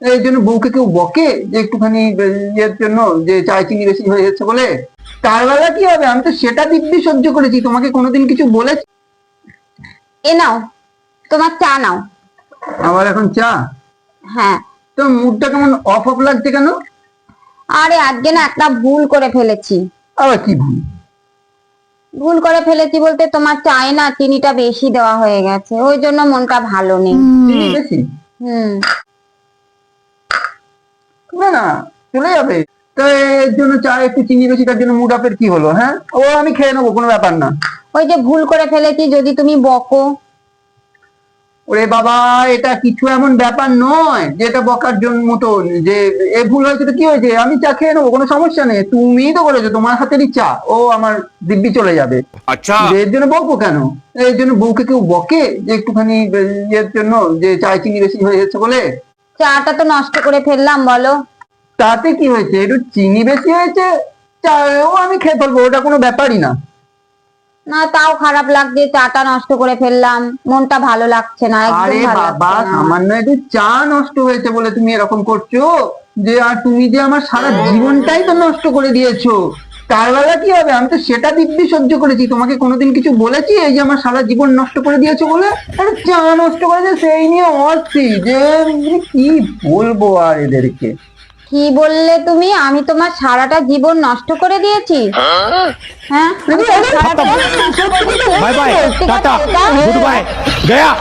এই জন্য বউকে কেউ বকে যে একটুখানি ইয়ের জন্য যে চায় চিনি বেশি হয়ে যাচ্ছে বলে? তার বেলা কি হবে, আমি তো সেটা দিব্যি সহ্য করেছি, তোমাকে কোনোদিন কিছু বলেছি? এ নাও, তোমার চা নাও। আবার এখন চা? হ্যাঁ। তো মুডটা কেমন অফ অফ লাগছে কেন? আরে আজকে না একটা ভুল করে ফেলেছি। আবার কি ভুল? ভুল করে ফেলেছি বলতে তোমার চায়ে না চিনিটা বেশি দেওয়া হয়ে গেছে, ওই জন্য মনটা ভালো নেই। চিনি বেশি? হুম। না না, চলে যাবে। তো এর জন্য চা একটু চিনি বেশি, তার জন্য মুড অফের কি হলো? হ্যাঁ, ও আমি খেয়ে নেবো, কোনো ব্যাপার না। ওই যে ভুল করে ফেলেছি, যদি তুমি বকো। ওরে বাবা, এটা কিছু এমন ব্যাপার নয় যে এটা বকার জন্য মতন, যে এ ভুল হয়েছে তো কি হয়েছে, আমি চা খেয়ে নেবো, কোনো সমস্যা নেই। তুমিই তো করেছো, তোমার হাতেরই চা, ও আমার দিব্যি চলে যাবে। আচ্ছা, এর জন্য বকবো কেন? এর জন্য বউকে কেউ বকে যে একটুখানি ইয়ের জন্য যে চায় চিনি বেশি হয়ে যাচ্ছে বলে? চাটা তো নষ্ট করে ফেললাম, বলো। তাতে কি হয়েছে, একটু চিনি বেশি হয়েছে, চাও আমি খেয়ে ফেলবো, ওটা কোনো ব্যাপারই না। না, তাও খারাপ লাগছে, চাটা নষ্ট করে ফেললাম, মনটা ভালো লাগছে না, একদম আরে ভালো বাবা, লাগছে না আমার। সামান্য একটু চা নষ্ট হয়েছে বলে তুমি এরকম করছো? যে আর তুমি যে আমার সারা জীবনটাই তো নষ্ট করে দিয়েছো, তার বেলা কি হবে, আমি তো সেটা দিব্যি সহ্য করেছি, তোমাকে কোনোদিন কিছু বলেছি এই যে আমার সারা জীবন নষ্ট করে দিয়েছো বলে? আরে চা নষ্ট করেছে সেই নিয়ে অস্থির, যে কি বলবো আর এদেরকে। কি বললে তুমি? আমি তোমার সারাটা জীবন নষ্ট করে দিয়েছি? হ্যাঁ, আমি তোমার সারাটা জীবন নষ্ট করে দিয়েছি? বাই বাই, সত্যি কথা টাটা, এটা? Good bye, Gaya.